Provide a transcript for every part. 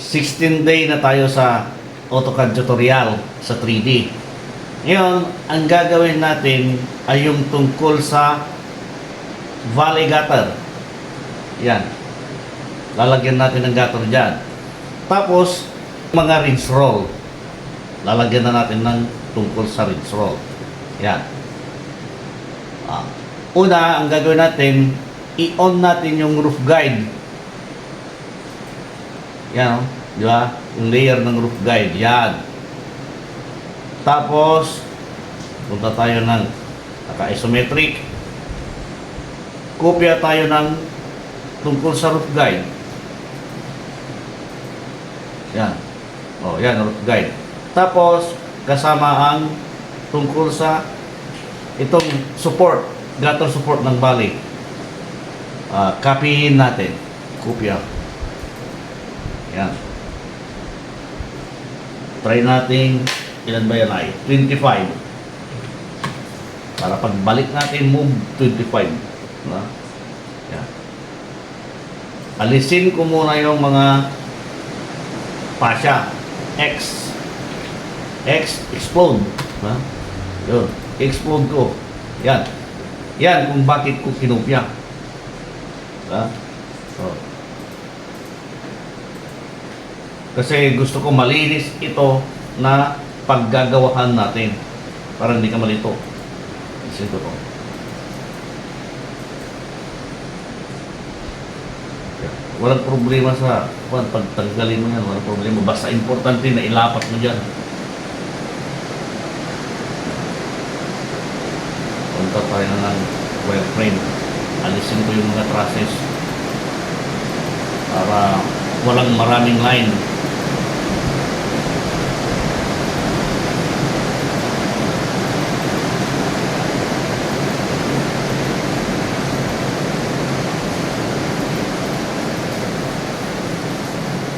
16 day na tayo sa AutoCAD tutorial sa 3D. Ngayon, ang gagawin natin ay yung tungkol sa valley gutter. Yan. Lalagyan natin ng gutter dyan. Tapos, mga rinse roll. Lalagyan na natin ng tungkol sa rinse roll. Yan. Una, ang gagawin natin, i-on natin yung roof guide. Yan, di ba? Yung layer ng roof guide. Yan. Tapos, punta tayo ng naka-isometric. Kopya tayo ng tungkol sa roof guide. Yan. O, yan, roof guide. Tapos, kasama ang tungkol sa itong support, gutter support ng valley. Copyin natin. Kopya. Yan. Try natin, ilan ba yan ay? 25. Para pagbalik natin, move 25. Diba? Yan. Alisin ko muna yung mga fascia. Explode. Diba? Yun. Explode ko. Yan. Yan kung bakit ko kinupya. Diba? So, kasi gusto ko malinis ito na paggagawahan natin para hindi ka malito. Isin ko to. Walang problema sa pagtanggalin mo yan. Walang problema. Basta importante na ilapat mo dyan. Punta tayo na ng wireframe. Alisin ko yung mga trusses para walang maraming line.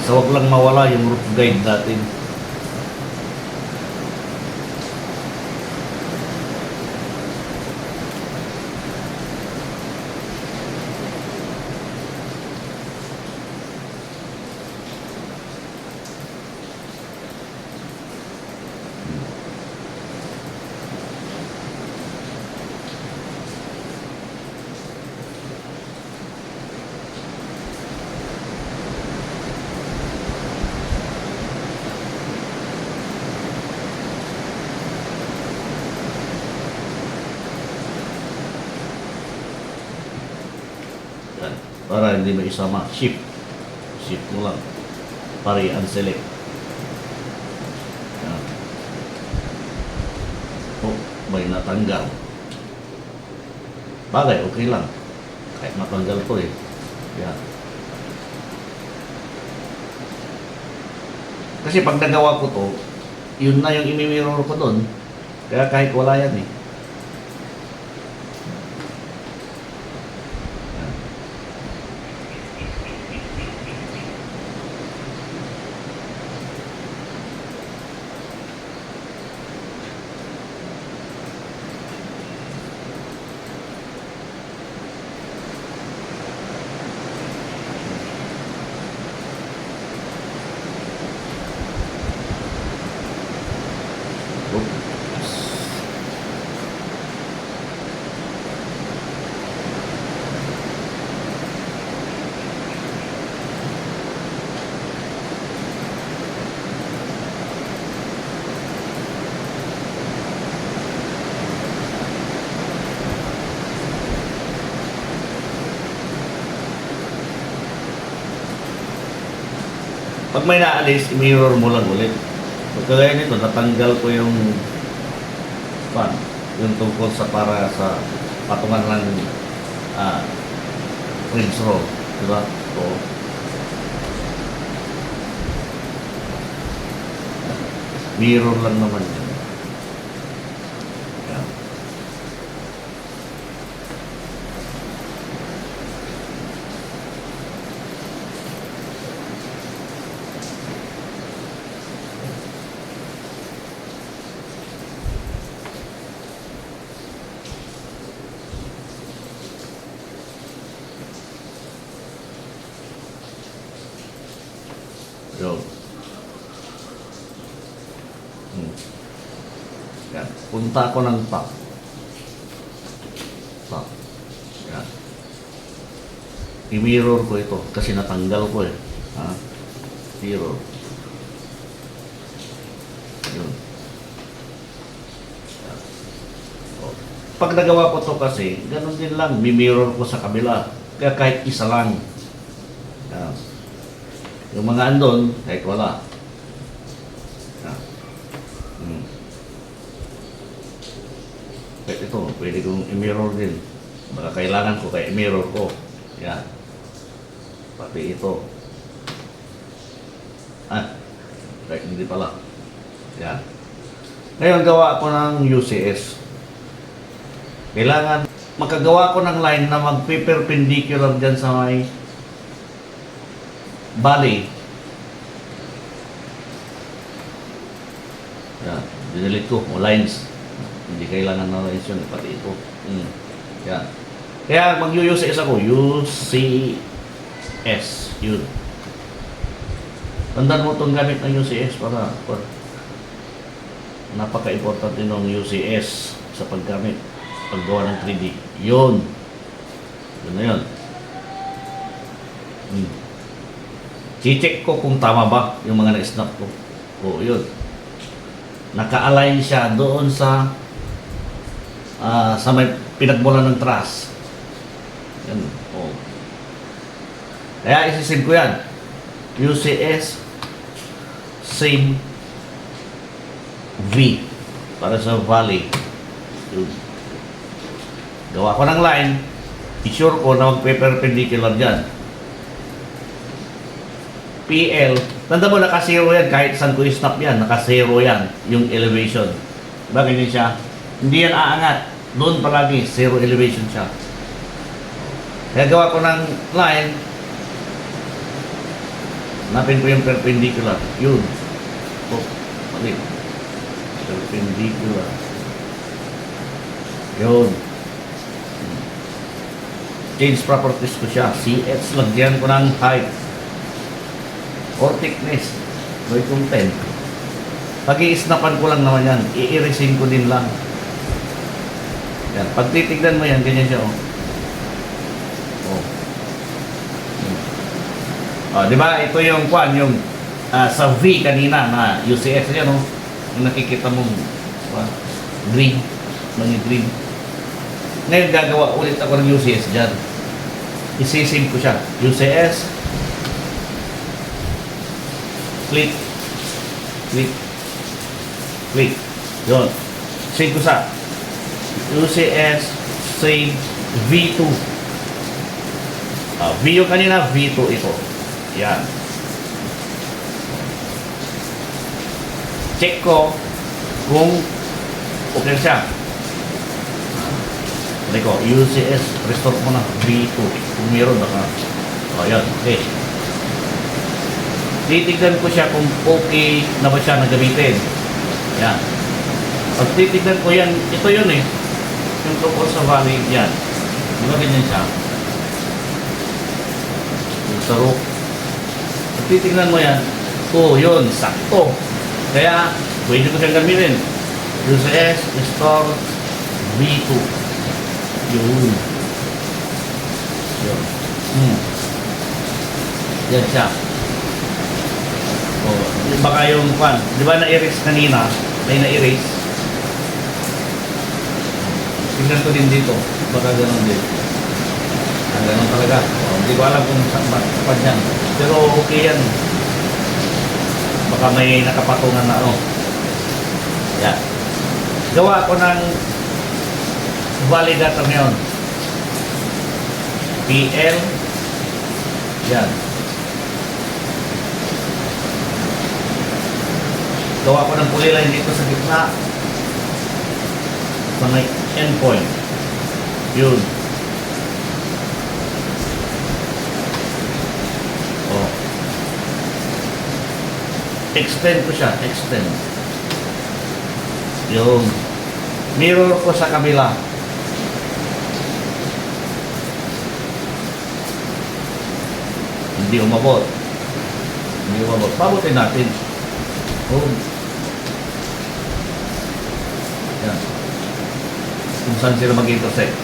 So, wag lang mawala yung roof guide natin. Para hindi mo isama. Shift mo lang para i-unselect. May natanggal. Bagay, okay lang kahit matanggal to eh. Yan. Kasi pag nagawa ko to, yun na yung imi-mirror ko doon. Kaya kahit wala yan eh. Pag may naalis, i-mirror mo lang ulit. Pagkagaya nito, natanggal ko yung fan, yung tungkol sa para sa patungan ng rinse roll. Diba? So, mirror lang naman yan. Yan. Yun. Yan. Punta ako ng top. Top. Yan. I-mirror ko ito kasi natanggal ko eh. Ha? Mirror. Yun. Yan. O. Pag nagawa ko to kasi, ganun din lang. Mi-mirror ko sa kabila. Kaya kahit isa lang. Yan. Yung mga andon, kahit wala. Yan. Kahit ito, pwede kong i-mirror din. Baka kailangan ko kaya i-mirror ko. Yan. Pati ito. Kahit hindi pala. Yan. Ngayon, gawa ko ng UCS. Kailangan makagawa ko ng line na magpe-perpendicular dyan sa may bali. Yan. Dinilit ko. O lines. Hindi kailangan na lines yun. Pati ito. Yan. Kaya mag-UCS ako. UCS. Yun. Tandaan mo itong gamit ng UCS para napaka-importante ng UCS sa paggamit. Paggawa ng 3D. Yun. Yun na yun. I-check ko kung tama ba yung mga na-snap ko. O, yun. Naka-align siya doon sa may pinagbola ng truss. Yan. O. Kaya isisave ko yan. UCS same V para sa valley. Yun. Gawa ko ng line, i-sure ko na magpe-perpendicular dyan. PL, tanda mo naka-zero yan, kahit saan ko i-snap yan, naka-zero yan, yung elevation. Diba ganyan siya? Hindi yan aangat. Doon palagi, zero elevation siya. Kaya gawa ko ng line, hanapin ko yung perpendicular. Yun. Oh, mali. Perpendicular. Yun. Change properties ko siya. CH, lagyan ko ng height or thickness. Gawin kong 10. Pag i-snapan ko lang naman yan, i-erasing ko din lang. Yan. Pag titignan mo yan, ganyan siya. Oh. Di ba? Ito yung kwan, yung sa V kanina na UCS yan, oh. Yung nakikita mong green. Mga green. Ngayon gagawa ulit ako ng UCS dyan. Isisave ko siya. UCS. Click. Click. Click. Yun. Save ko sa UCS save V2. V yung kanina, V2 ito. Yan. Check ko kung okay siya. Hindi ko, UCS, restore mo na V2. Kung meron baka. Yan, okay. Titignan ko siya kung okay na ba siya na gamitin. Yan. Pag titignan ko yan, ito yun eh. Yung tungkol sa valley, yan. Diba ganyan siya? Yung sa roof. Pag titignan mo yan, yun, sakto. Kaya, pwede ko siyang gamitin. UCS, restore V2. Yun. Yun. Yan siya. Baka yung fan. Di ba na-erase kanina? May na-erase. Tingnan ko din dito. Baka gano'n din. Gano'n talaga. Hindi ko alam kung saan ba yan. Pero okay yan. Baka may nakapatungan na ano. Yan. Gawa ko ng validator ngayon. PL. Yan. Gawa ko ng pulilan dito sa gitna. Sa may endpoint. Yun. Oh. Extend ko siya. Extend. Yun. Mirror ko sa kabila. Hindi umabot. Hindi umabot. Pabutin natin. Oh. Yan. Kung saan sila mag-intersect.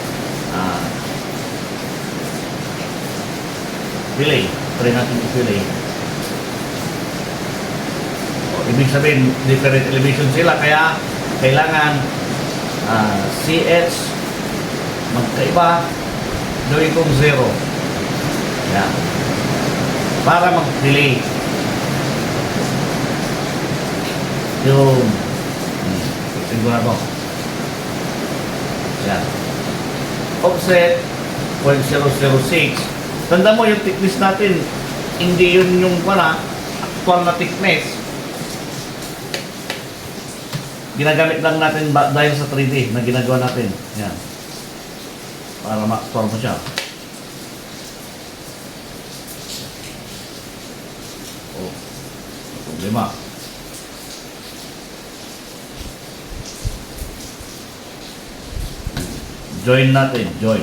Relay. Try natin i-relay. Ibig sabihin, different elevation sila, kaya kailangan CH magkaiba, gawin kong 0. Yan. Para mag-delay. Yung sigurado. Yan. Offset 0.006. Tanda mo yung thickness natin, hindi yun yung actual na thickness. Ginagamit lang natin dahil sa 3D na ginagawa natin. Yan. Para ma-store mo siya. Oh. Problema. Join natin. Join.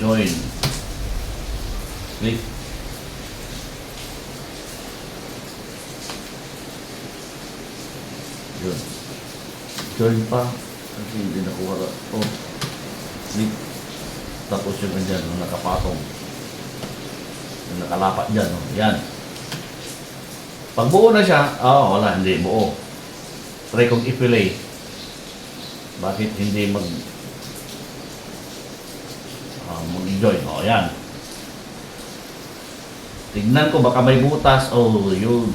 Join. Click. Yun. Join pa. Kasi hindi nakuha. Oh. Click. Tapos yung ganyan, yung nakapatong. Yung nakalapat dyan. Oh. Yan. Pag buo na siya, wala, hindi buo. Try kong i-fillet. Bakit hindi mag-join? Yan. Tignan ko, baka may butas. Yun.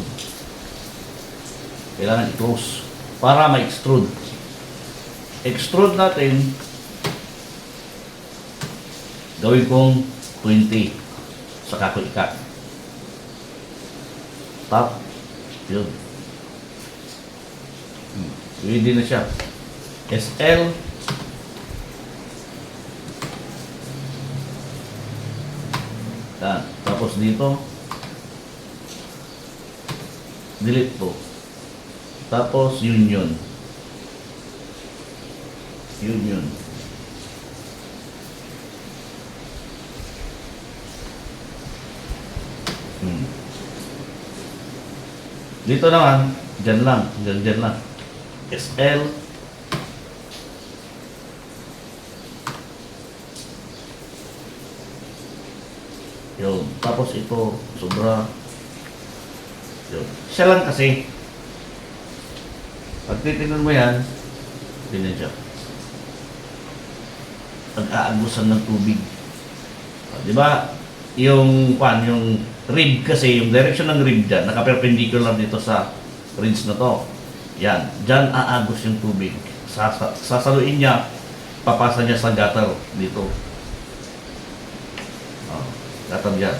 Kailangan i-close para ma-extrude. Extrude natin. Gawin kong 20. Saka ko ikat. Tap. Yun. Pwede na siya. SL. Yan. Tapos dito. Delete to. Tapos union. Union. Dito naman, dyan lang. Dyan lang. SL. Yun. Tapos ito, sobra. Yun. Siya lang kasi. Pag titignan mo yan, ganyan siya. Pag-aagusan ng tubig. Di ba? Yung rib kasi, yung direction ng rib dyan, naka-perpendicular dito sa ridge na to. Yan. Dyan aagos yung tubig. Sasaluin niya, papasa niya sa gutter dito. Gutter dyan.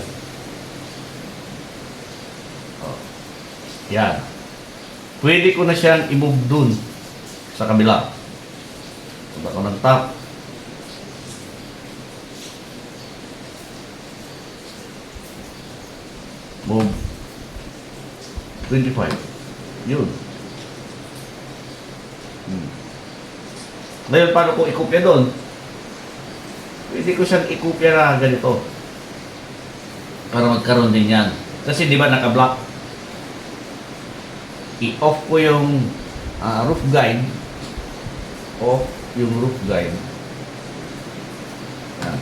Yan. Pwede ko na siyang i-move dun sa kabila. Punta ko ng top. Move 25. Yun. Ngayon, paano ko i-kopya doon? Pwede ko siyang i-kopya na ganito. Para magkaroon din yan. Kasi di ba naka-block? I-off ko yung roof guide. Off yung roof guide. Yan.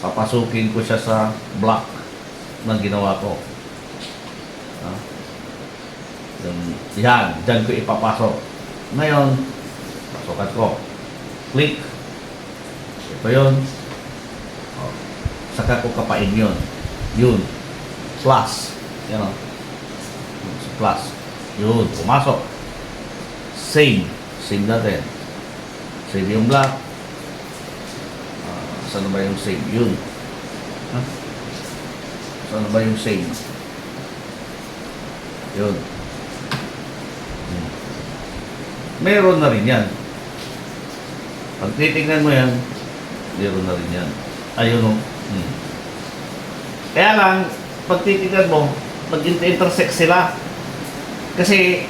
Papasukin ko siya sa block na ginawa ko. Yan. Diyan ko ipapasok. Ngayon, pasukat ko. Click. Ito yun. Saka ko kapain yun. Yun. Plus. Yan o. Plus. Yun. Pumasok. Save. Save natin. Save yung block. Saan ba yung save? Yun. Saan ba yung save? Yun. Meron na rin yan. Pag titignan mo yan, meron na rin yan. Ayun o. Kaya lang, pag titignan mo, mag-intersect sila. Kasi,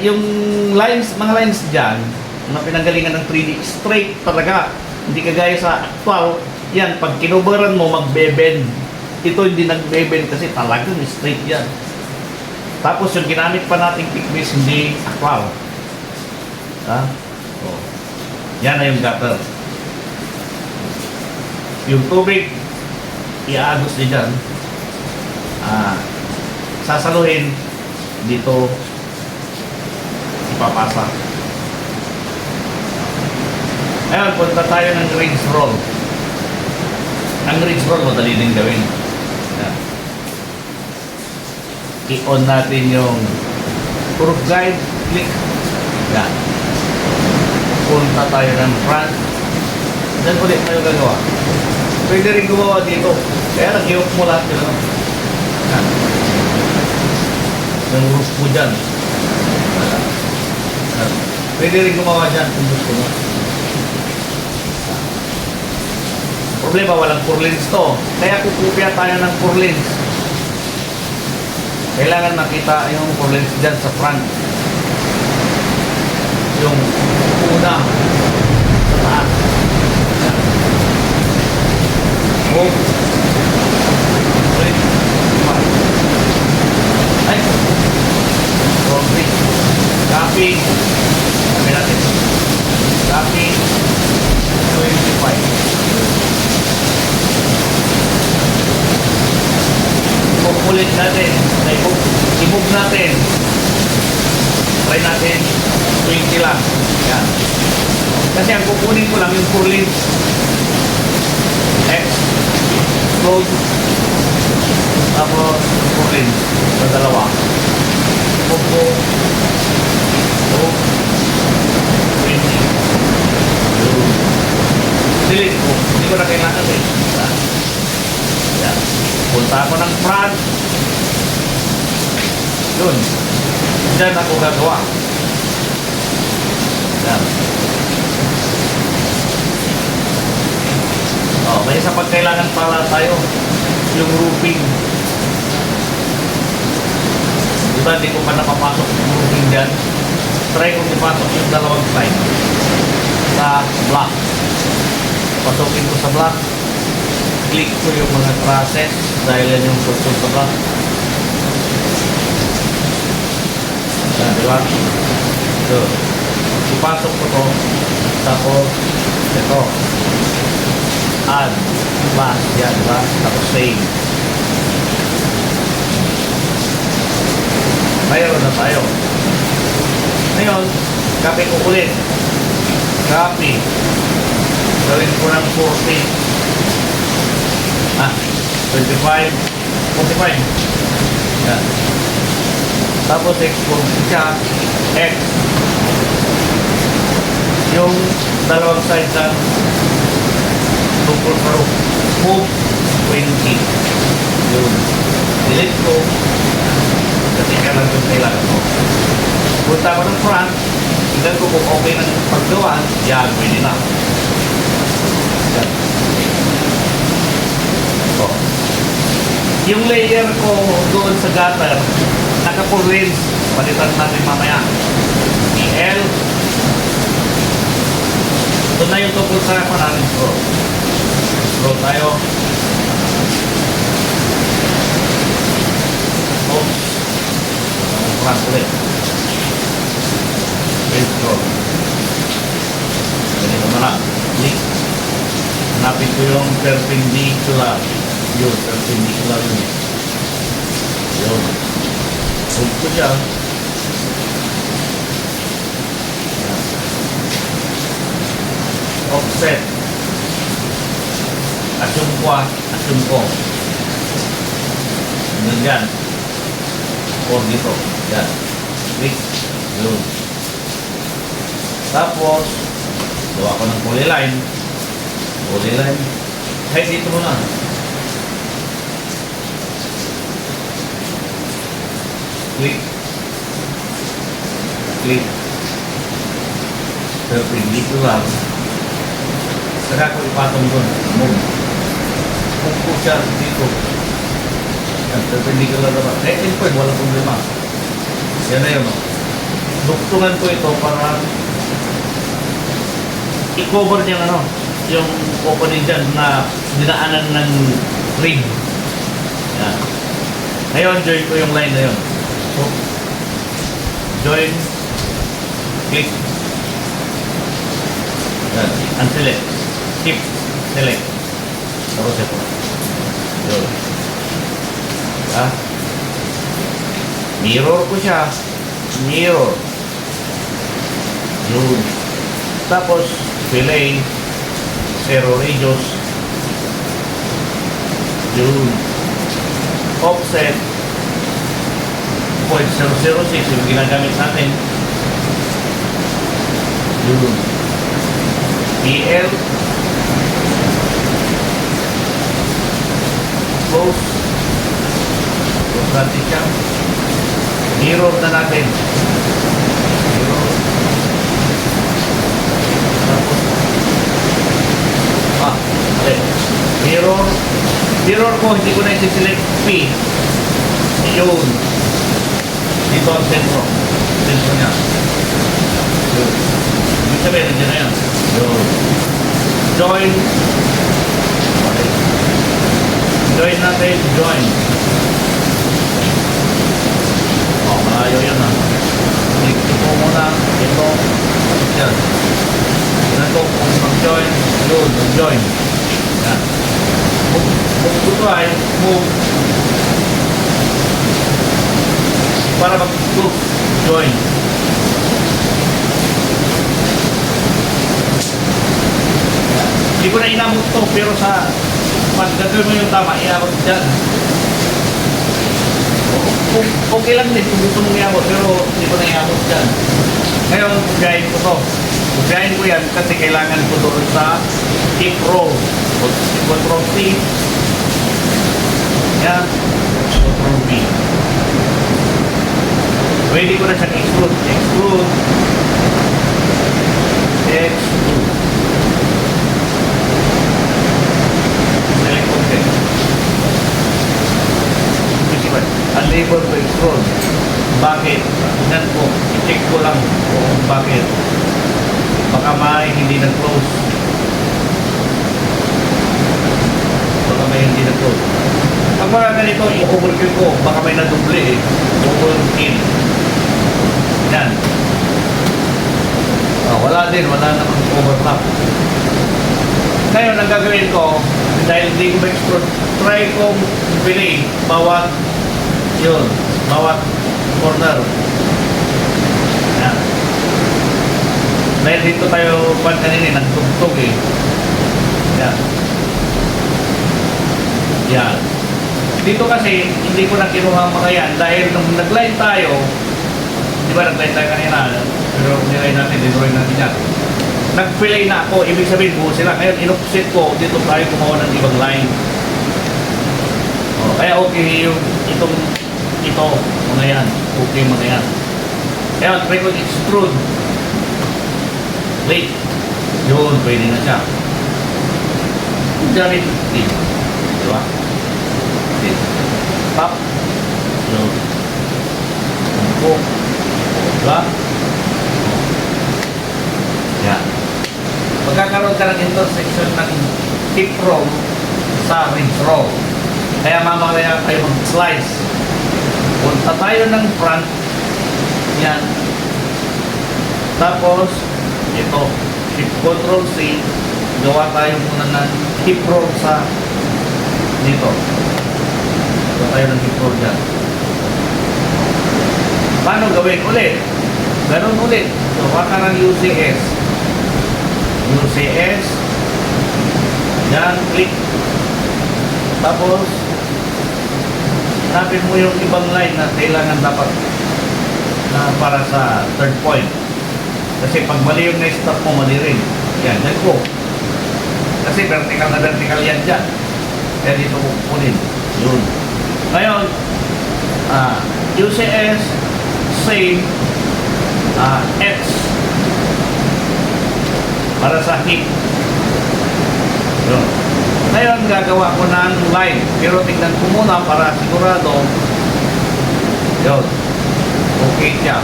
yung lines, mga lines dyan, na pinanggalingan ng 3D, straight talaga. Hindi kagaya sa actual, yan, pag kinubaran mo, magbe-bend. ito hindi nag-bend kasi talagang straight yan. Tapos yung ginamit pa nating thickness hindi akwal. Ha? Oh. Yan na yung gutter. Yung tubig, iaagos din dyan. Sasaluhin, dito ipapasa. Ngayon, punta tayo ng rinse roll. Ang rinse roll, madali din gawin. Yan. I-on natin yung proof guide, click. Yan. Punta tayo ng front. Diyan ulit tayo gagawa. Pwede rin gumawa dito. Kaya lang, i-off mo lahat yun. Yan. Yung roof mo dyan. Yan. Pwede rin gumawa dyan kung gusto mo. Problema, walang purlins to. Kaya kukupya tayo ng purlins. Kailangan makita yung purlins dyan sa front. Yung una sa taas. Move. Wait. Ay. Sorry. Copy. Sabi natin. Copy. 25. Ulit natin. I-move natin. Try natin 20 lang. Yan. Kasi ang kukunin ko lang yung purlins. X. Close. Tapos purlins. Sa dalawa. Move ko. Move. 20. Delete ko. Hindi ko na kailangan eh. Yan. Punta ako ng front. Yun. Diyan ako gagawa. Yan. May isa pag kailangan para tayo. Yung roofing. Diba hindi ko pa napapasok yung roofing dyan. Try kong ipasok yung dalawang side. Sa block. Pasukin ko sa block. Click ko yung mga trusses dahil yan yung susunod sa block. Yan, diba? So, ipasok ko to. Tapos, ito. Add. Plus. Yan, diba? Tapos save. Mayroon na tayo. Ngayon, copy ko ulit. Copy. Gawin ko ng 40. 25, 45. Yan. Tapos export siya, X. Yung dalawang side na tungkol sa roof. Move 20. Yun. Delete ko. Kasi kailan yung kailangan ko. Punta ko ng front. Tignan ko kung okay ng paggawa. Yan, pwede na. Yan. So, yung layer ko doon sa gutter, naka-full rinse. Palitan natin mamaya. EL. Ito na yung tungkol sa natin scroll. Scroll tayo. Oops. Front ulit. Scroll. Ganito na lang. Click. Hanapin ko yung perpendicular. Yun, perpendicular yun. Yun. Hold ko siya. Yan. Offset. Assume ko assume ko. Ganyan. Or dito. Yan. Click. Yun. Tapos, gawa ko ng polyline. Polyline. Kahit dito muna. Click. Click. Perpendicular. Saka ko ipatong doon. Move. Move ko siya dito. Yan, perpendicular naman. Kahit in point, walang problema. Yan na yun. Duktungan ko ito para i-cover niya yung opening dyan na dinaanan ng rig. Yan. Ngayon, join ko yung line na yun. So, join, click, yan, unselect, skip, select. Tapos ito. Yun. Ha? Mirror ko siya. Mirror. Yun. Tapos, relay, zero radius. Yun. Offset, 0.006 yung ginagamit natin. Yun. PL, close. Close natin siya. Mirror na natin. Mirror. Tapos, okay. Mirror. Mirror ko, hindi ko na isi-select P. Yun. Dito ang sentro. Sentro niya. Yun. Ibig sabihin, nandiyan na yan. Yun. Join. Okay. Join natin. Join. Malayo yun ha. Ito po muna. Ito. Yan. Yan po. Kung mag-join. Yun. Mag-join. Yan. Kung gusto ay move. Para mag-move. Join. Yan. Hindi ko na inamot to. Pero sa pag gagawin mo yung tama, iamot dyan. Okay lang din kung gusto mong iamot, pero hindi ko na iamot dyan. Ngayon, pugayin ko to. Pugayin ko yan kasi kailangan ko doon sa keep roll. Control C. Yan. Control V. Pwede ko na siyang extrude. Extrude. Extrude. Select object. Unable to extrude. Bakit? Tingnan ko. I-check ko lang kung bakit. Baka may hindi nag-close. Baka may hindi nag-close. Pag mga ganito, i-overkill ko. Baka may naduble eh. Overkill. Yan. Wala din. Wala namang overlap. Ngayon, ang gagawin ko, dahil hindi ko ma-extrude, try kong pili bawat yun, bawat corner. Yan. Dahil dito tayo kanina, nagtugtog eh. Yan. Yan. Dito kasi, hindi ko na kinuha ang mga yan dahil nung nag-line tayo, di ba nag-line tayo kanina, pero nilay natin, dinroy natin yan. Nag-filay na ako, ibig sabihin buo sila. Ngayon, in-offset ko, dito tayo kumuha ng ibang line. Kaya okay yung ito, mga yan. Okay mga yan. Kaya try ko extrude. Wait. Yun, pwede na siya. Gamit. Dito. Diba? Dito. Stop. Yun. Tumpo. Diba? Yan. Magkakaroon ka ng intersection ng tip roll sa ridge roll. Kaya mamaya tayo mag-slice. Punta tayo ng front. Yan. Tapos, ito. Shift Control C. Gawa tayo muna ng hip roll sa dito. Gawa tayo ng hip roll dyan. Paano gawin ulit? Ganun ulit. Gawa ka ng UCS. UCS. Yan. Click. Tapos, hanapin mo yung ibang line na kailangan dapat na para sa third point. Kasi pag mali yung na-stop mo, mali rin. Yan, yan ko. Kasi vertical na vertical yan dyan. Kaya dito ko kukunin. Yun. Ngayon, UCS, same, X. Para sa hip. Yun. Ngayon, gagawa ko ng line. Pero tignan ko muna para sigurado. Yun. Okay siya.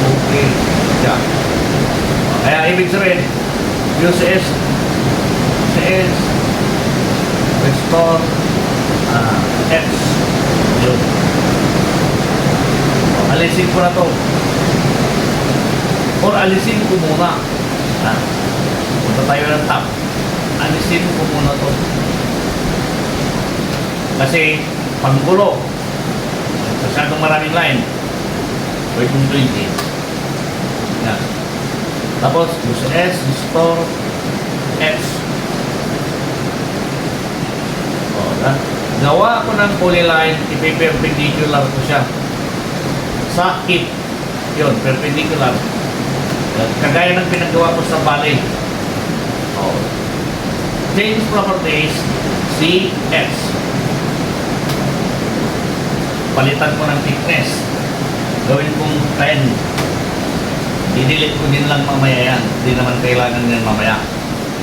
Okay siya. Kaya ibig sabihin, UCS, restore, X. alisin ko na to. Or alisin ko muna. Punta tayo ng top. Alisin ko muna to. Kasi, panggulo. Masyadong maraming line. Pwede kong 20. Yan. Tapos, use S, restore, X. Gawa ko ng polyline, ipi-perpendicular ko siya. Sa hip. Yun, perpendicular. Kagaya ng pinagawa ko sa valley. Change properties, CX. Palitan ko ng thickness. Gawin kong 10. I-delete ko din lang mamaya yan. Hindi naman kailangan yan mamaya.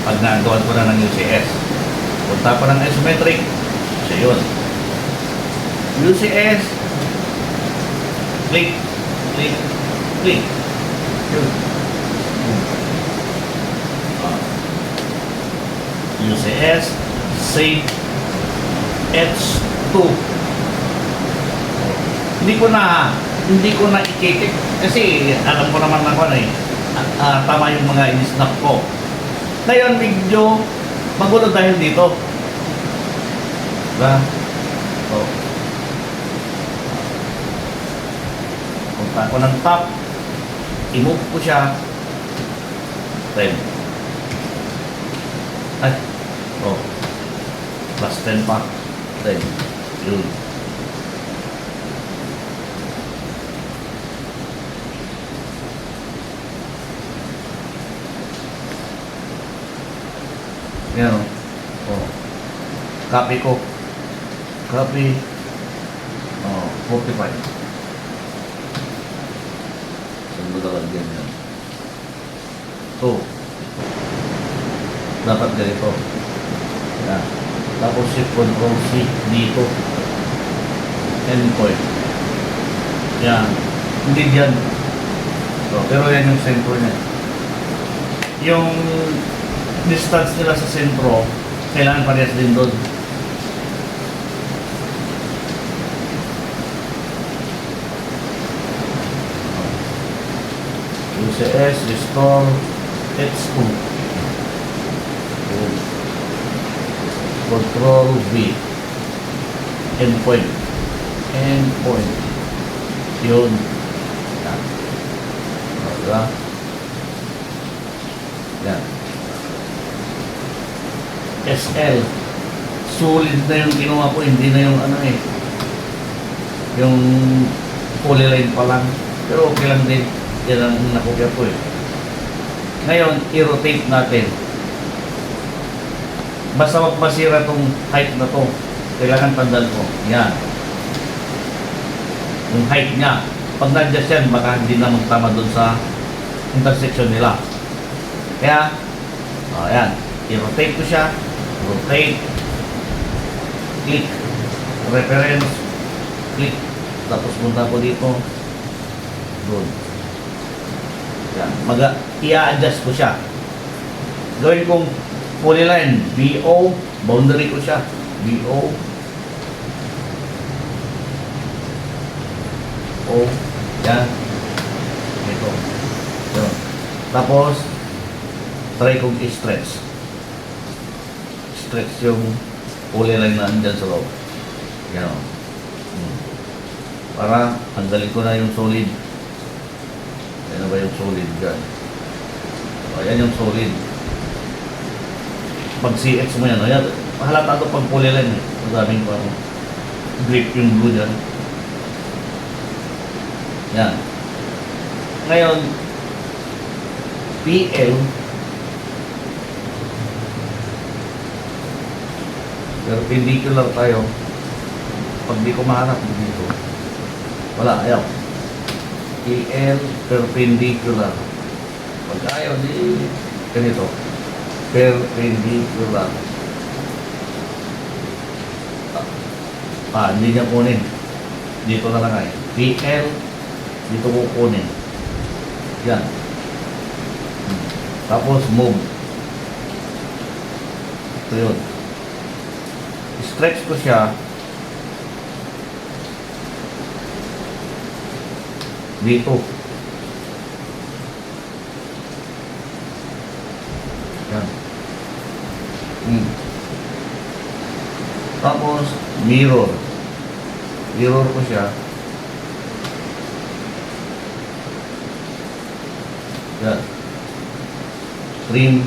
Pag nagawa ko na ng UCS. Punta ko ng isometric. So yun. UCS. Click. Click. Click. Yun. UCS. Save. H2. Hindi ko na i-kick kasi alam ko naman ako na tama yung mga in-snap ko. Ngayon medyo magulo dahil dito. Diba? Punta ko ng top, i-move ko siya 10. Plus 10 pa 10. Yun. Yan o. Copy ko. Copy. 45. Saan mo dalag yan? So, dapat ganito. Yan. Tapos shift control C dito. Endpoint. Yan. Hindi dyan. So, pero yan yung center niya. Yung distance nila sa sentro, kailangan parehas din doon. UCS, restore, H2. Control V. Endpoint. Endpoint. Yun. Yan. Diba? Yan. SL. Solid na yung ginawa ko, hindi na yung yung polyline pa lang. Pero okay lang din. Yan ang nakukya ko eh. Ngayon, i-rotate natin. Basta wag masira tong height na to. Kailangan tandaan ko. Yan. Yung height niya. Pag na-adjust yan, baka hindi na magtama dun sa intersection nila. Kaya, ayan. I-rotate ko siya. Rotate. Click. Reference. Click. Tapos punta ko dito. Doon. Yan. I-adjust ko siya. Gawin kong polyline. BO. Boundary ko siya. BO. O. Yan. Ito. Yan. Tapos, try kong i-stretch. Stretch yung polyline na andyan sa loob. Yan o. Para tanggalin ko na yung solid. Yan na ba yung solid dyan? O, yan yung solid. Pag CX mo yan, ayan, halata ito pag polyline eh. Maraming pa grip yung glue dyan. Yan. Ngayon, PL perpendicular tayo. Pag di ko mahanap dito, wala, ayaw. PL perpendicular. Pag ayaw, di ganito. Perpendicular. Hindi niya kunin. Dito na lang ay. PL, dito ko kunin. Yan. Tapos move. Ito yun. Stretch ko siya. Dito. Yan. Tapos, mirror. Mirror ko siya. Yan. Trim.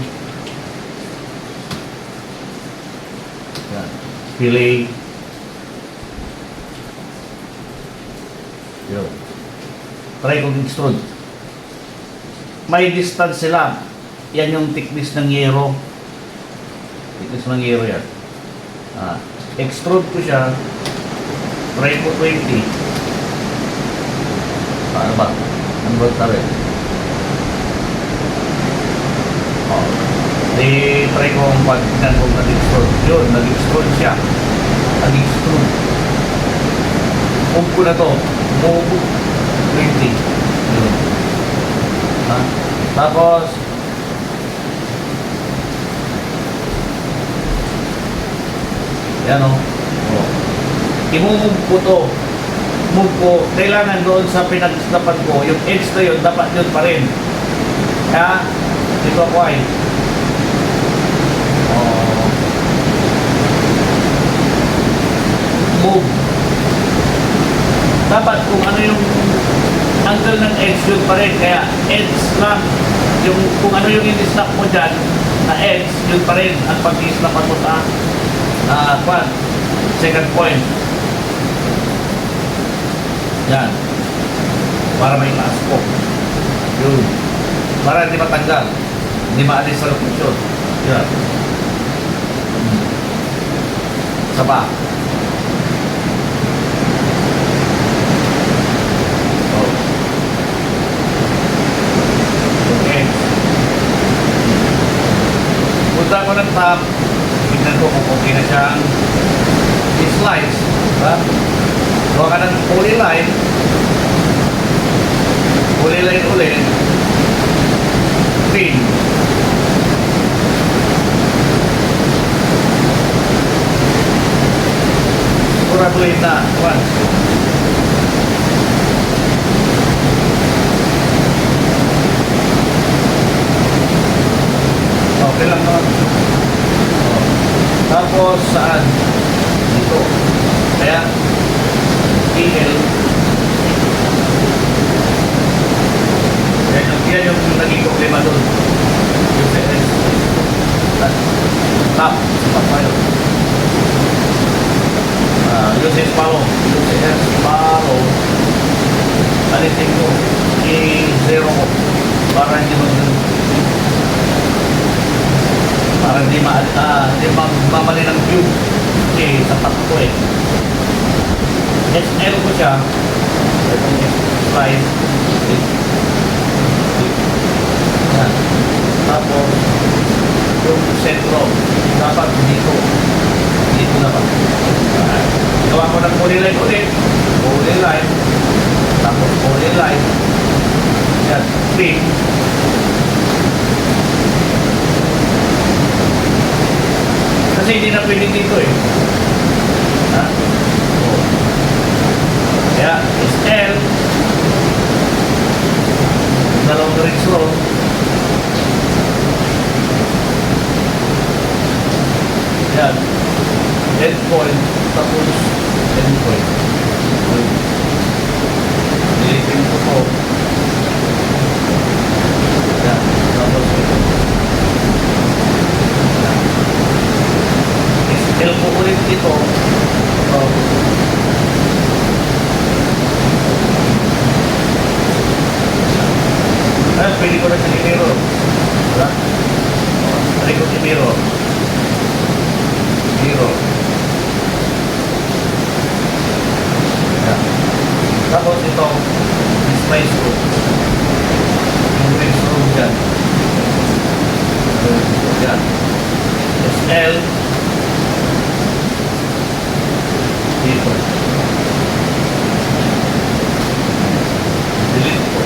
Yan. Fillet. Yun. Try kong extrude. May distance sila. Yan yung thickness ng yero. Thickness ng yero yan. Extrude ko siya. Try ko 20. Paano ba? Ano ba tabi? Try ko ang pagkinan kong nag-extrude. Yun, nag-extrude siya. Nag-extrude. Move ko na to. Move 20. Yun. Tapos, yan o. I-move ko to. Move ko. Kailangan doon sa pinag-snapan ko, yung edge na yun, dapat yun pa rin. Kaya, dito ako ay move. Dapat kung ano yung angle ng edge yun pa rin. Kaya edge lang. Yung, kung ano yung in-snap mo dyan na edge, yun pa rin ang pag-i-snap mo sa second point. Yan. Para may taas ko. Yun. Para hindi matanggal. Hindi maalis sa location. Yan. Saba. Punta ko ng top, tignan ko kung okay na siyang i-slice. Diba? Gawa ka ng polyline ulit, pin. Siguraduhin na, once. Okay lang naman. Tapos saan? Dito. Kaya PL. Yan yung naging problema doon. Yung CS. Tap. Tap tayo. Yung CS palo. Yung CS palo. Alitin ko. I-zero ko. Para hindi para hindi mamali ng tube. Kasi sapat ko eh. SL ko siya. Itong slide. Yan. Tapos, yung sentro. Dapat dito. Dito na ba? Gawa ko ng polyline ulit. Polyline. Tapos polyline. Yan. Trim. Kasi hindi na pwede dito eh. Ha? Kaya, SL. Dalawang direksyon. Yan. Endpoint. Tapos, endpoint. Nilipin ko po. Yan. Tapos ito. SL ko ulit ito. Pwede ko na sa i-mirror. Diba? Pwede ko i-mirror. Mirror. Yan. Tapos ito, space room. Yung space room dyan. Yan. SL. Dito. Delete ko.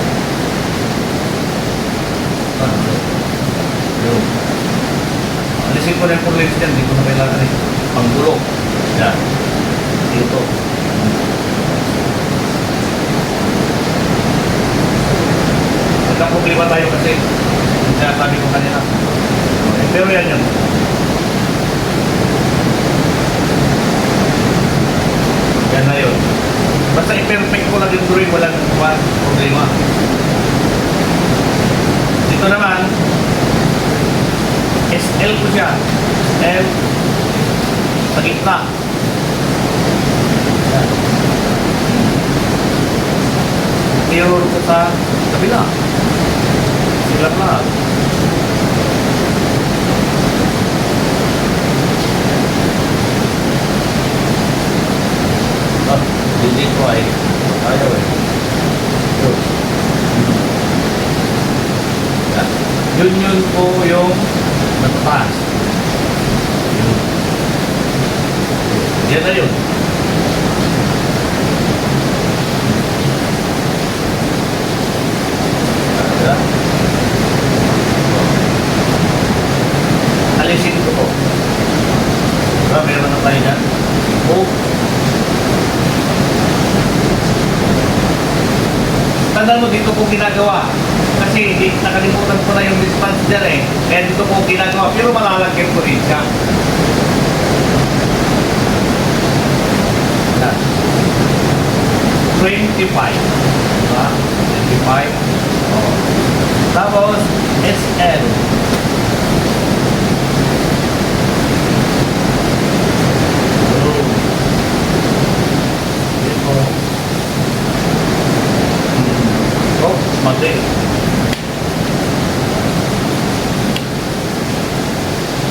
Yun. Alisin ko na yung purlings dyan. Hindi ko na kailangan eh. Panggulo. Yan. Dito. kasi yung sinasabi ko kanina. Okay, pero yan yun. Yan na yun. Basta i-perfect ko lang yung drawing, walang problema. Dito naman, SL ko siya. SL sa gitna. Yan. Mirror ko sa kabila. Sila lahat. Hindi ko ay ayaw eh. Yun po yung nataas. Yan na yun. Alisin ko po. Meron na tayo dyan. Tandaan mo, dito po ginagawa. Kasi nakalimutan ko na yung response dyan eh. Kaya dito po ginagawa. Pero malalagyan ko rin siya. Yan. 25. Diba? 25. Oh. Tapos, SL. Mati.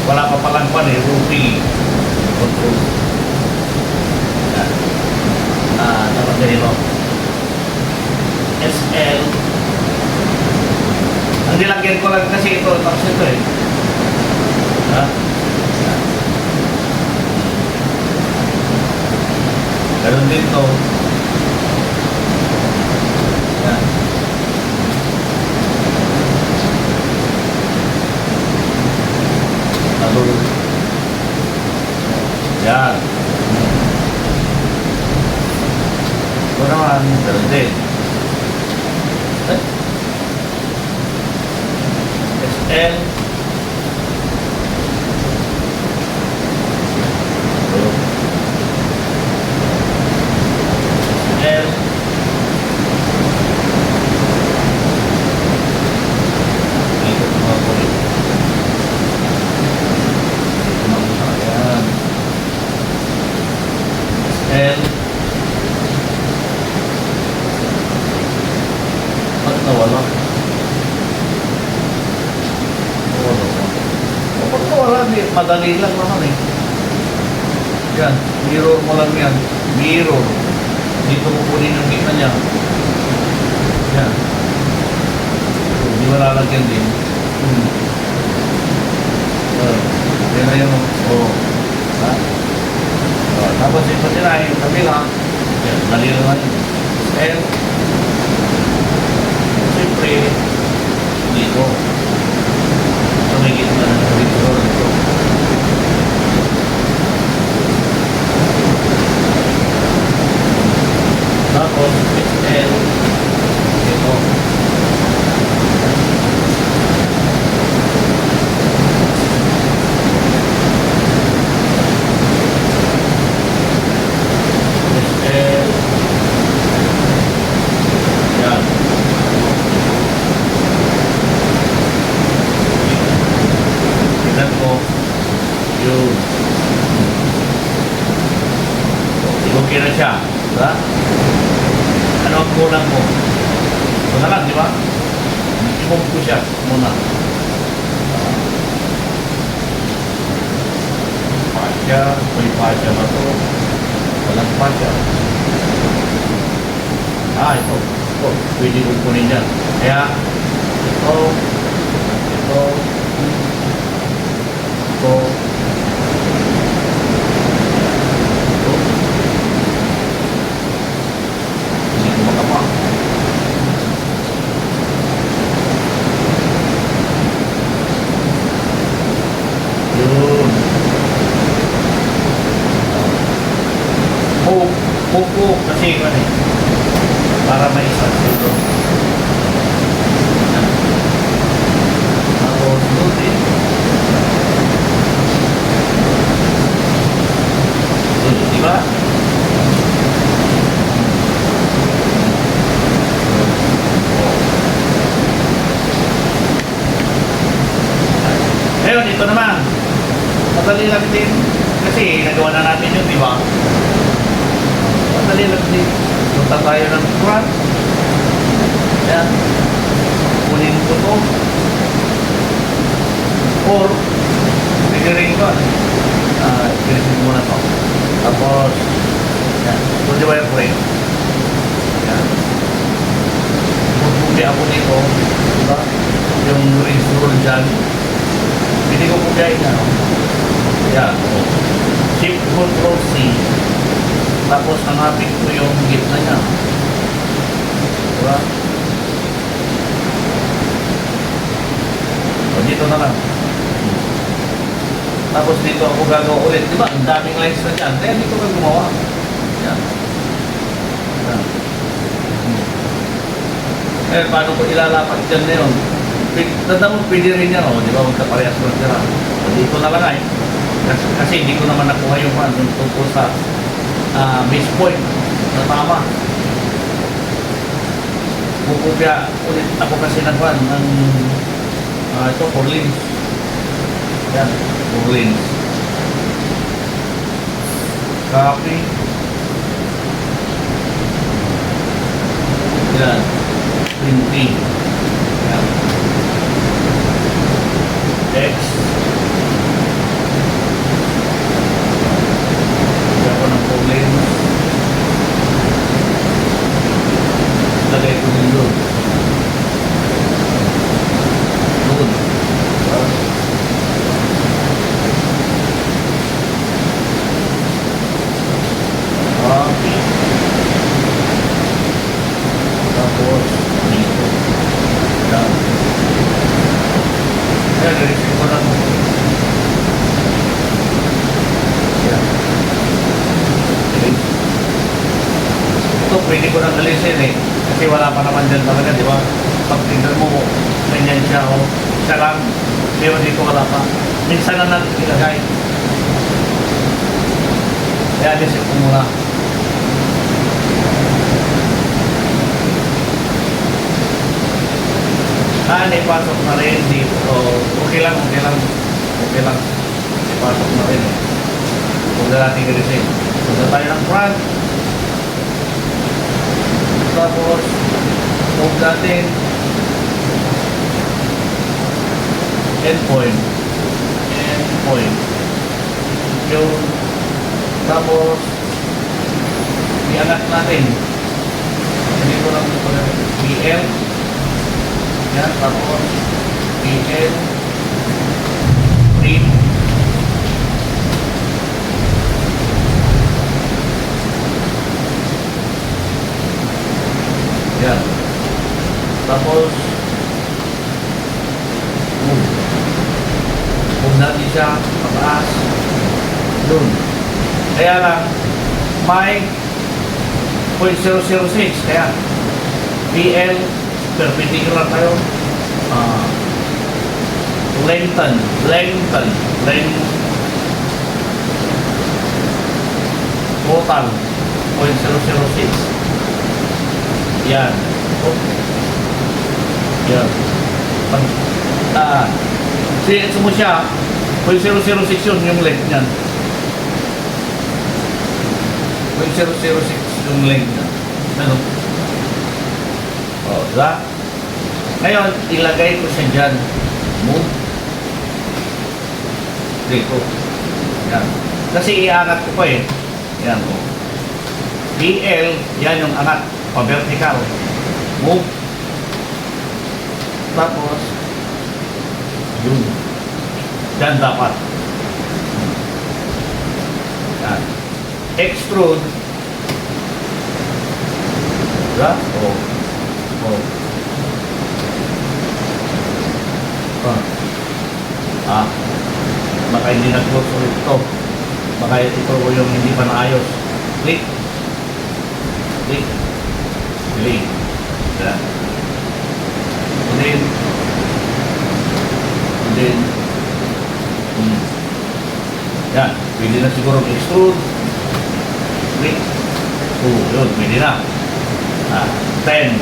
Wala pa palang pan eh, Ruby. Control. Yan. Dapat ganito. SL. Ang nilagyan ko lang kasi ito, tapos ito eh. Ha? Yan. Ganun din to. Yan. Yan. Ito naman, ganun din. SL. SL. Ito mga kulit. SL. Ba't nawala? Ba't nawala? Madali lang naman eh. Yan, mirror mo lang yan. Mirror. Dito mo kunin yung gitna niya. Yan. Hindi mo lalagyan din. Yan na yung, ha? Tapos ito nila yung kabila. Yan, mali naman. And, siyempre, dito. Ito may gitna na dito. Tapos, SL, ito. Okay na siya. Diba? Ano ang kulang mo? Ito na lang, di ba? I-move ko siya muna. Pasya. May pasya ba ito? Walang pasya. Ito. Ito. Pwede kong kunin dyan. Kaya, ito. Ito. Ito. Pupo kasi ano eh, para may isa dito. din. Di ba? Ngayon, ito naman. Madali lang din. Kasi nagawa na natin yun, di ba? Madali lang din. Punta tayo ng front. Yan. Kunin ko to. Or, bigyarin ko. Bigyarin muna to. Tapos, yan. Pwede wire frame. Yan. Pupupi ako dito. Diba? Yung range rule dyan. Hindi ko pupiayin na. Yan. Shift Control C. Tapos, hanapin ko yung gitna niya. Diba? O, dito na lang. Tapos dito ako gagawa ulit. Diba? Ang daming lines na dyan. Kaya dito ka gumawa. Yan. Yan. Eh, paano ko ilalapat dyan na yun? Tanda mo, pwede rin yan, o. Diba? Magkaparehas ko sila. O, dito na lang ay. Kasi hindi ko naman nakuha yung pan tungkol sa base point na tama. Pupupya ulit ako kasi nagpan ng ito, 4 lanes. Yan, 4 lanes. Copy. Yan. Printing. Yan. X. Lagay ko ng 4 lanes. Lagay ko din doon. Doon. Okay. Tapos, dito. Yan. Yan, i-receive ko lang. Yan. Ito, pwede ko nang alisin eh. Kasi wala pa naman dyan talaga, di ba? Pag tignan mo, ganyan siya o siya lang. Pero dito wala pa. Minsan na natin ilagay. Kaya alisin ko muna. Ipasok na rin dito. So, okay lang. Ipasok na rin. Huwag na natin i-receive. Punta tayo ng front. Tapos, huwag natin endpoint. Yung, tapos, i-angat natin. Hindi ko lang ito BL. Yan, tapos BL print. Yan. Tapos kung natin siya pataas doon. Kaya lang may 0.006 kaya BL perpendicular tayo. Lengthen total 0.006. Yan. Yan. Ito mo siya 0.006 yun yung length niyan. 0.006 yung length niyan. Ano? O, diba? Ngayon, ilagay ko siya dyan. Move. Dito. Yan. Kasi iangat ko pa eh. Yan o. BL, yan yung angat. Pa-vertical. Move. Tapos, yun. Yan dapat. Yan. Extrude. Diba? O. Baka hindi nag-close ulit ito. Baka ito yung hindi pa naayos. Click. Yan. And then din. Yan, pwede na siguro extrude. 3, 2, yun, pwede na. 10.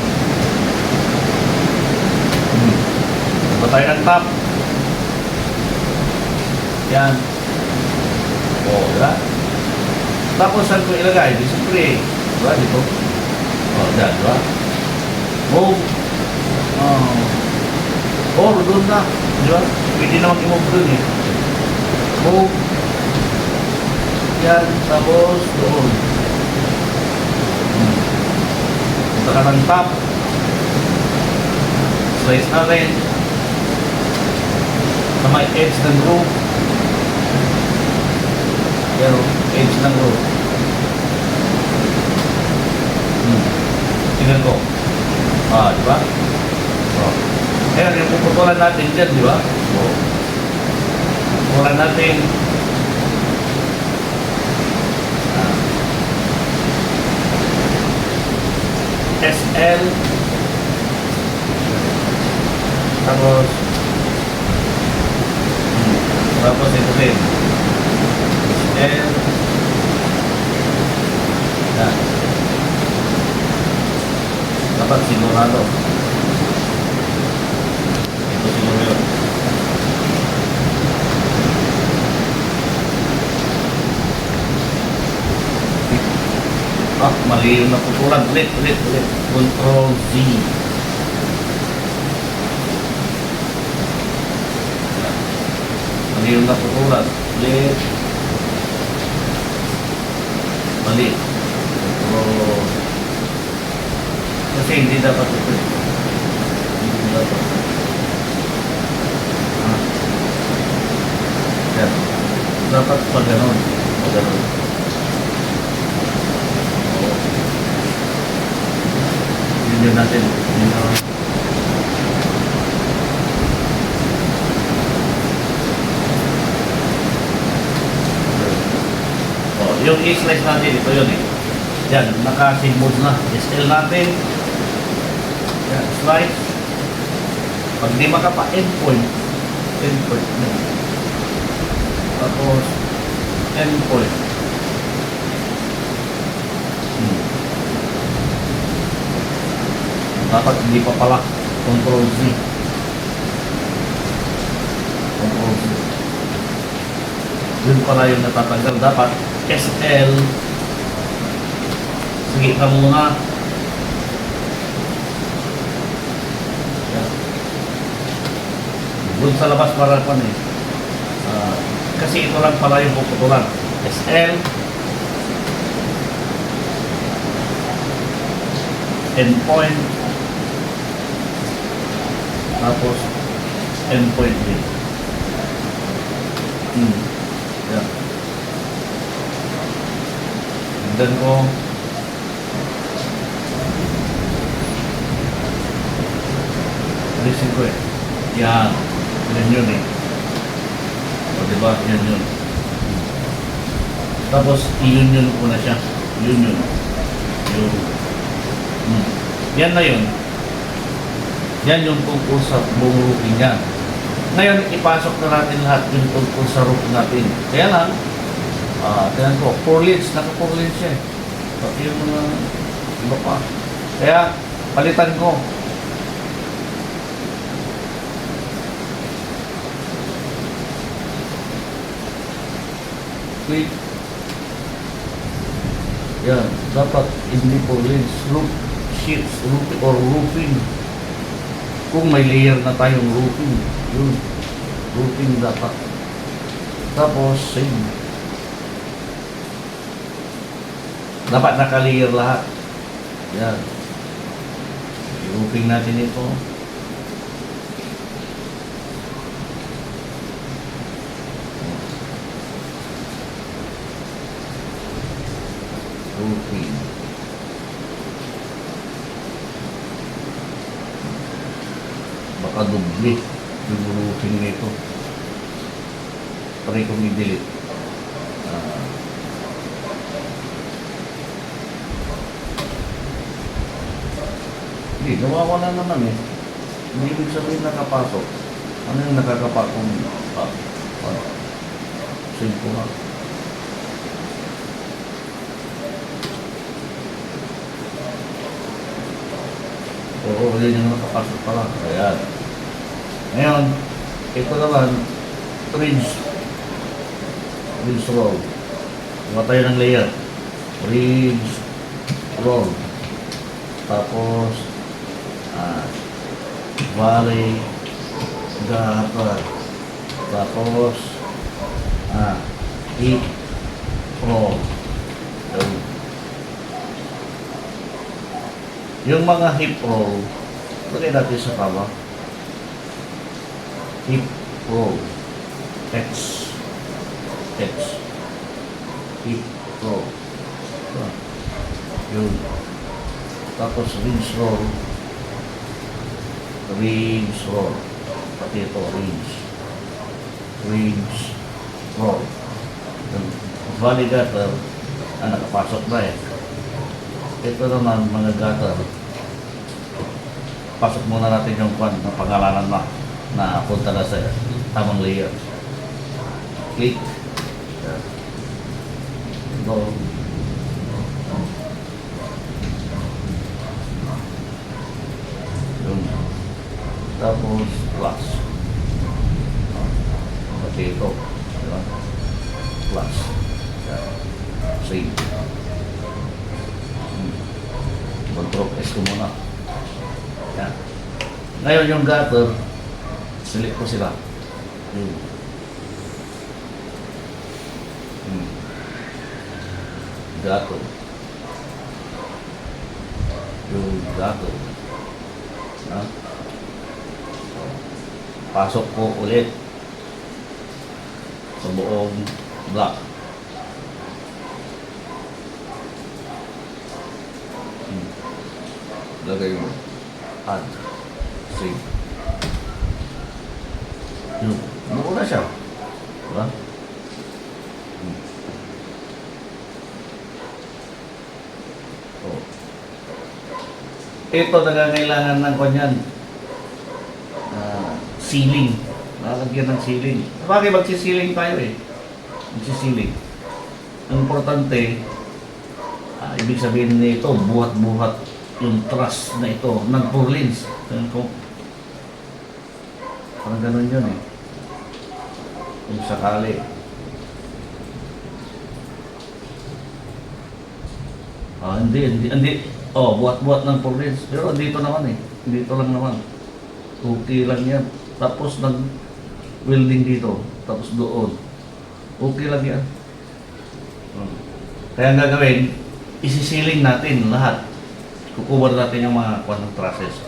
Diba tayo ng top? Yan. Diba? Tapos saan ko ilagay? Di siyempre, diba? Dito. Dyan, diba? Move. Doon na. Diba? Pwede naman i-move doon eh. Move. Yan. Tapos doon. Punta ka ng top. Slice natin. Sa may edge ng rope. Yan o. Edge ng rope. Tingnan ko. Diba? Ayan, yung puputulan natin dyan, di ba? Puputulan natin. SL. Tapos ito din. SL. Yan. Dapat sigurado. Ito siguro yun. Mali yung naputulan. Ulit. Control Z. Mali yung naputulan. Ulit. Mali. Control. Kasi hindi dapat ito. Hindi dapat. Yan. Dapat pa ganon. Yun natin. Yung i-slice natin, ito yun eh. Yan, naka-simbos na. SL natin. Yan, slice. Pag di makapa, endpoint. Endpoint na. Tapos, endpoint. Dapat hindi pa pala. Control Z. Control Z. Yun pala yung natatanggal. Dapat SL. Sige ka muna. Doon sa labas para pa eh. Kasi ito lang pala yung puputulan. SL. Endpoint. Tapos endpoint din. Yan. Tignan ko. Alisin ko eh. Yan. Yan yun eh. O diba? Yan yun. Tapos i-union ko na siya. Union. Yun. Yan na yun. Yan yung tungkol sa buong roofing yan. Ngayon, ipasok na natin lahat yung tungkol sa roof natin. Kaya lang, tingnan ko, 4 leads, naka 4 leads siya eh. Pati yung mga iba pa. Kaya, palitan ko. Click. Yan, dapat hindi 4 leads. Roof sheets, roofing or roofing. Kung may layer na tayong roofing, yun, roofing dapat. Tapos, same. Dapat naka-layer lahat. Yan. Roofing natin ito. Roofing. Baka dubli yung roofing nito. Try kong i-delete. Hindi, nawawala naman eh. Hindi ibig sabihin nakapasok. Ano yung nakakapa kung save ko nga. Oo, yun yung nakapasok pala. Ayan. Ngayon, ito naman, rinse roll. Gawa tayo ng layer. Rinse roll. Tapos, valley gutter. Tapos, hip roll. Yung mga hip roll, lagay natin sa kama. Hip roll. X. Hip roll. Yun. Tapos rinse roll. Rinse roll. Pati ito, rinse. Rinse roll. Yung valley gutter, nakapasok na eh. Ito naman, mga gutter. Pasok muna natin yung pangalanan na punta na sa tamang layer. Click. Go. Yun. Tapos, plus. Pati ito. Diba? Plus. Save. Control S ko muna. Yan. Ngayon yung gutter, select ko sila. Yun. Gutter. Yung gutter. Pasok ko ulit sa buong block. Lagay mo. Add. Save. Yun. Buo na siya. Diba? Oh. Ito nagangailangan ng kanyan. Ceiling. Lalagyan ng ceiling. Bakit magsisiling tayo eh? Magsisiling. Ang importante, ibig sabihin nito, buhat-buhat yung truss na ito ng purlins. Parang ganun yun eh. Kung sakali. Hindi. Buhat-buhat ng purlins. Pero dito naman eh. Dito lang naman. Okay lang yan. Tapos nag-welding dito. Tapos doon. Okay lang yan. Kaya ang gagawin, isisiling natin lahat. Kukubar natin yung mga trusses.